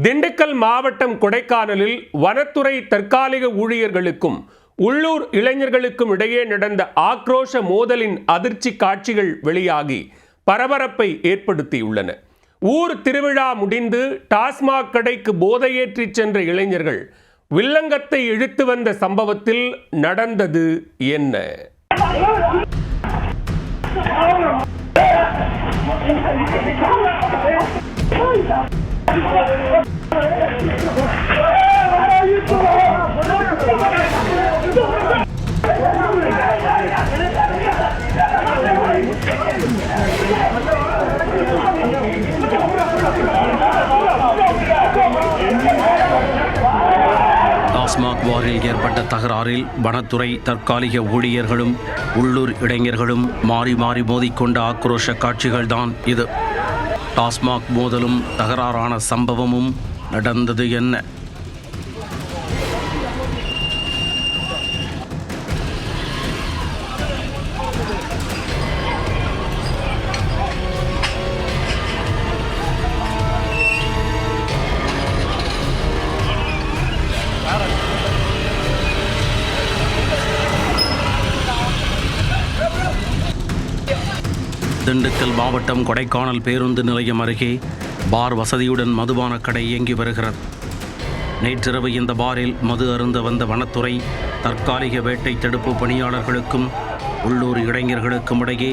திண்டுக்கல் மாவட்டம் கொடைக்கானலில் வனத்துறை தற்காலிக ஊழியர்களுக்கும் உள்ளூர் இளைஞர்களுக்கும் இடையே நடந்த ஆக்ரோஷ மோதலின் அதிர்ச்சி காட்சிகள் வெளியாகி பரபரப்பை ஏற்படுத்தியுள்ளன. ஊர் திருவிழா முடிந்து டாஸ்மாக் கடைக்கு போதையேற்றி சென்ற இளைஞர்கள் வில்லங்கத்தை இழுத்து வந்த சம்பவத்தில் நடந்தது என்ன? டாஸ்மாக் பாரில் ஏற்பட்ட தகராறில் வனத்துறை தற்காலிக ஊழியர்களும் உள்ளூர் இளைஞர்களும் மாறி மாறி மோதிக்கொண்ட ஆக்ரோஷ காட்சிகள்தான் இது. டாஸ்மாக் மோதலும் தகராறான சம்பவமும் நடந்தது என்ன? திண்டுக்கல் மாவட்டம் கொடைக்கானல் பேருந்து நிலையம் அருகே பார் வசதியுடன் மதுபான கடை இயங்கி வருகிறது. நேற்றிரவு இந்த பாரில் மது அருந்த வந்த வனத்துறை தற்காலிக வேட்டை தடுப்பு பணியாளர்களுக்கும் உள்ளூர் இளைஞர்களுக்கும் இடையே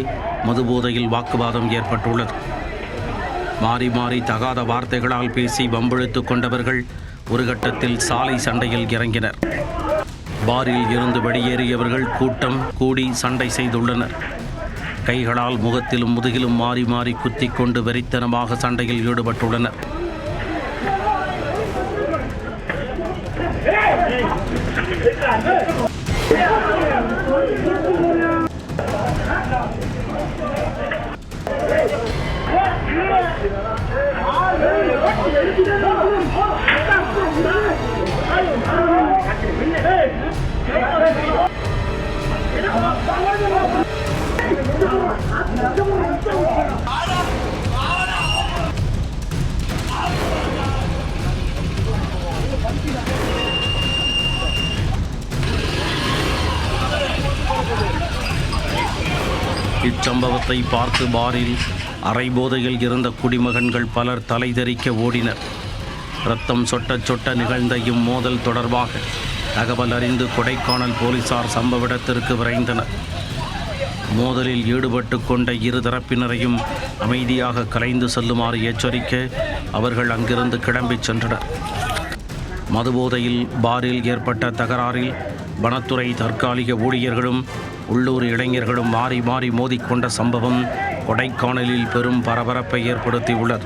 மது போதையில் வாக்குவாதம் ஏற்பட்டுள்ளது. மாறி மாறி தகாத வார்த்தைகளால் பேசி வம்பிழுத்து கொண்டவர்கள் ஒரு கட்டத்தில் சாலை சண்டையில் இறங்கினர். பாரில் இருந்து வெளியேறியவர்கள் கூட்டம் கூடி சண்டை செய்துள்ளனர். கைகளால் முகத்திலும் முதுகிலும் மாறி மாறி குத்திக் கொண்டு வெறித்தனமாக சண்டையில் ஈடுபட்டுள்ளனர். இச்சம்பவத்தை பார்த்து பாரில் அரை போதையில் இருந்த குடிமகன்கள் பலர் தலைதெறிக்க ஓடினர். இரத்தம் சொட்ட சொட்ட நிகழ்ந்த இம்மோதல் தொடர்பாக தகவல் அறிந்து கொடைக்கானல் போலீசார் சம்பவ இடத்திற்கு விரைந்தனர். மோதலில் ஈடுபட்டு கொண்ட இரு தரப்பினரையும் அமைதியாக கலைந்து செல்லுமாறு எச்சரிக்க அவர்கள் அங்கிருந்து கிளம்பிச் சென்றனர். மதுபோதையில் பாரில் ஏற்பட்ட தகராறில் வனத்துறை தற்காலிக ஊழியர்களும் உள்ளூர் இளைஞர்களும் மாறி மாறி மோதிக்கொண்ட சம்பவம் கொடைக்கானலில் பெரும் பரபரப்பை ஏற்படுத்தியுள்ளது.